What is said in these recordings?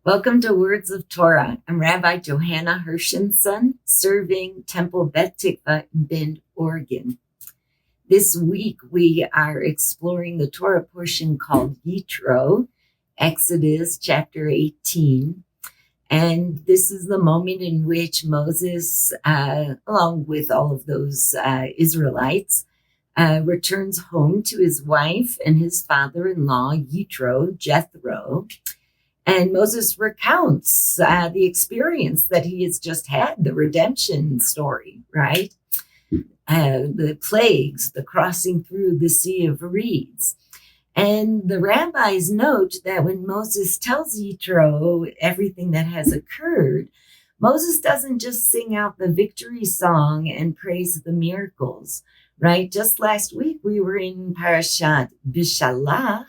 Welcome to Words of Torah. I'm Rabbi Johanna Hershenson, serving Temple Bet Tikva in Bend, Oregon. This week, we are exploring the Torah portion called Yitro, Exodus chapter 18. And this is the moment in which Moses, along with all of those Israelites, returns home to his wife and his father-in-law, Jethro. And Moses recounts the experience that he has just had, the redemption story, right? The plagues, the crossing through the Sea of Reeds. And the rabbis note that when Moses tells Yitro everything that has occurred, Moses doesn't just sing out the victory song and praise the miracles, right? Just last week, we were in Parashat Bishalach,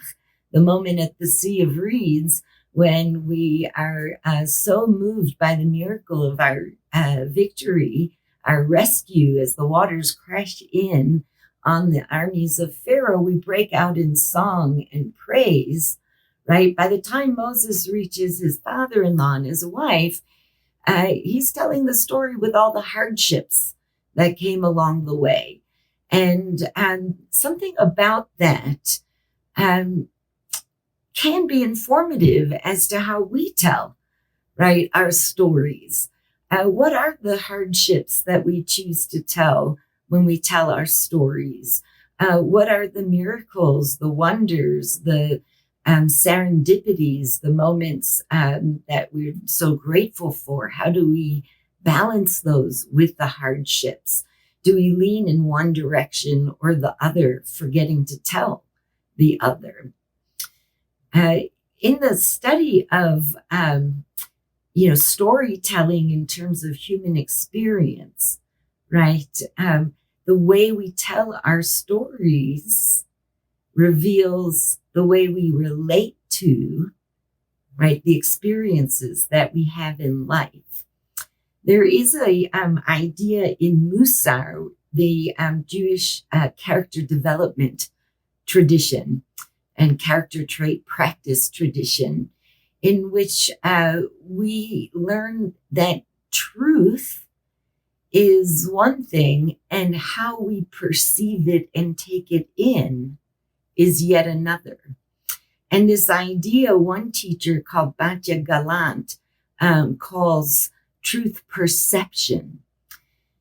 the moment at the Sea of Reeds, when we are so moved by the miracle of our victory, our rescue as the waters crash in on the armies of Pharaoh, we break out in song and praise, right? By the time Moses reaches his father-in-law and his wife, he's telling the story with all the hardships that came along the way. And something about that can be informative as to how we tell, right, our stories. What are the hardships that we choose to tell when we tell our stories? What are the miracles, the wonders, the serendipities, the moments that we're so grateful for? How do we balance those with the hardships? Do we lean in one direction or the other, forgetting to tell the other? In the study of storytelling in terms of human experience, right? The way we tell our stories reveals the way we relate to, right, the experiences that we have in life. There is a idea in Musar, the Jewish character development tradition and character trait practice tradition, in which we learn that truth is one thing and how we perceive it and take it in is yet another. And this idea, one teacher called Batya Galant calls truth perception.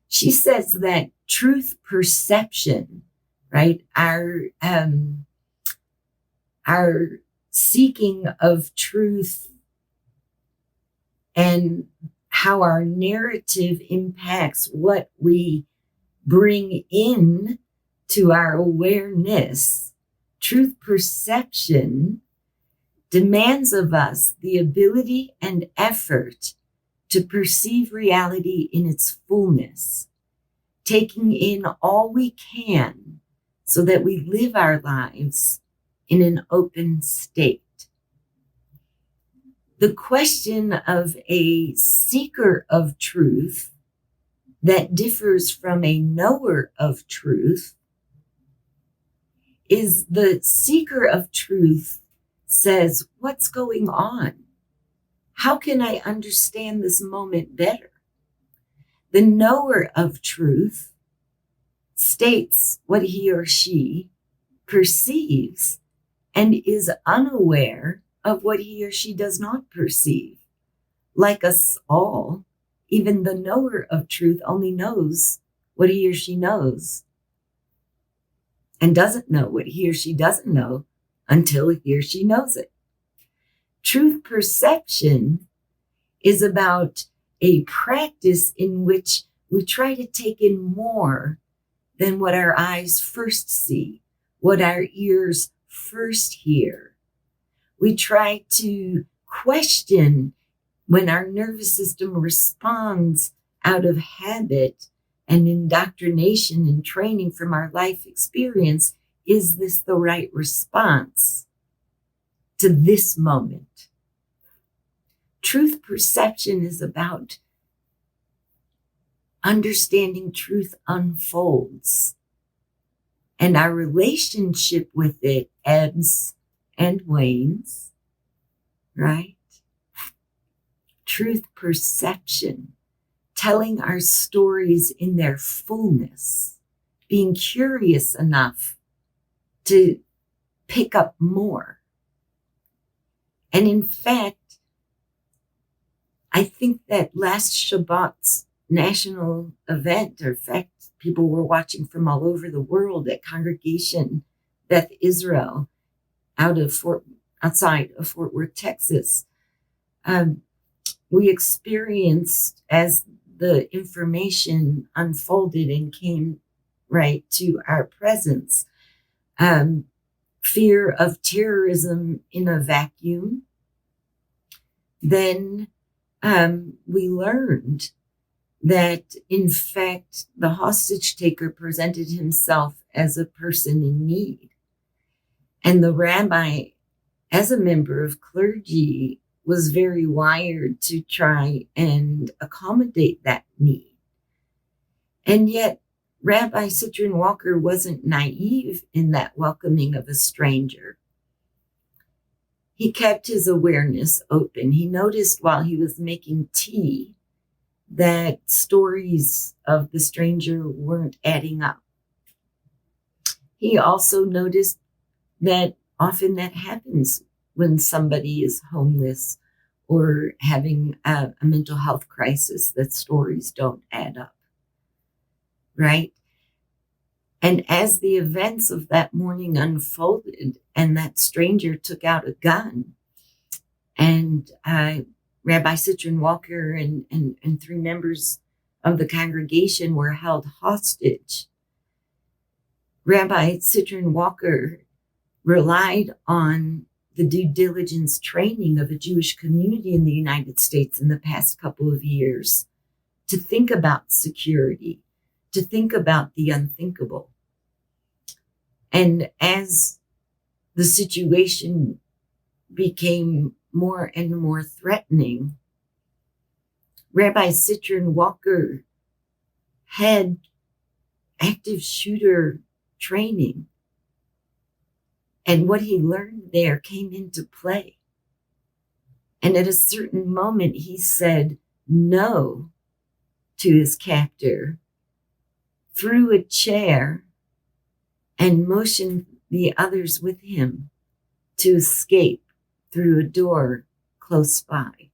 She says that truth perception, right, our seeking of truth and how our narrative impacts what we bring in to our awareness, truth perception demands of us the ability and effort to perceive reality in its fullness, taking in all we can so that we live our lives in an open state. The question of a seeker of truth that differs from a knower of truth is the seeker of truth says, what's going on? How can I understand this moment better? The knower of truth states what he or she perceives and is unaware of what he or she does not perceive. Like us all, even the knower of truth only knows what he or she knows and doesn't know what he or she doesn't know until he or she knows it. Truth perception is about a practice in which we try to take in more than what our eyes first see, what our ears first hear. We try to question when our nervous system responds out of habit and indoctrination and training from our life experience. Is this the right response to this moment? Truth perception is about understanding truth unfolds, and our relationship with it ebbs and wanes, right? truth perception, telling our stories in their fullness, being curious enough to pick up more. And in fact, I think that last Shabbat's national event, or in fact, people were watching from all over the world at Congregation Beth Israel outside of Fort Worth, Texas. We experienced, as the information unfolded and came right to our presence, fear of terrorism in a vacuum. Then we learned that, in fact, the hostage taker presented himself as a person in need. And the rabbi, as a member of clergy, was very wired to try and accommodate that need. And yet, Rabbi Citron Walker wasn't naive in that welcoming of a stranger. He kept his awareness open. He noticed while he was making tea that stories of the stranger weren't adding up. He also noticed that often that happens when somebody is homeless or having a mental health crisis, that stories don't add up, right? And as the events of that morning unfolded and that stranger took out a gun, and Rabbi Citron Walker and 3 members of the congregation were held hostage, Rabbi Citron Walker relied on the due diligence training of a Jewish community in the United States in the past couple of years to think about security, to think about the unthinkable. And as the situation became more and more threatening, Rabbi Citron Walker had active shooter training. And what he learned there came into play. And at a certain moment, he said no to his captor, threw a chair, and motioned the others with him to escape through a door close by.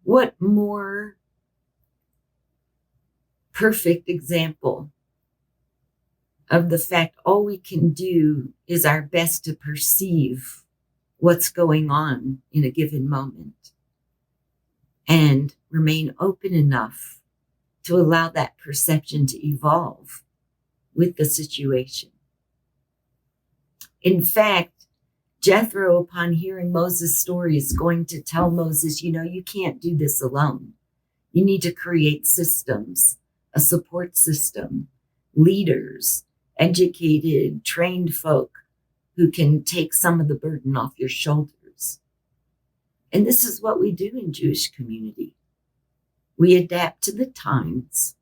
What more perfect example of the fact all we can do is our best to perceive what's going on in a given moment and remain open enough to allow that perception to evolve with the situation. In fact, Jethro, upon hearing Moses' story, is going to tell Moses, you can't do this alone. You need to create systems, a support system, leaders, educated, trained folk who can take some of the burden off your shoulders. And this is what we do in Jewish community. We adapt to the times.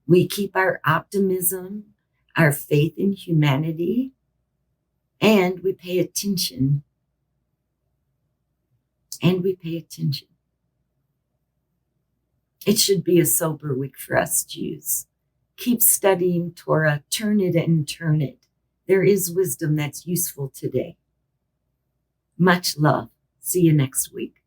We keep our optimism, our faith in humanity, and we pay attention. It should be a sober week for us Jews. Keep studying Torah, turn it and turn it. There is wisdom that's useful today. Much love. See you next week.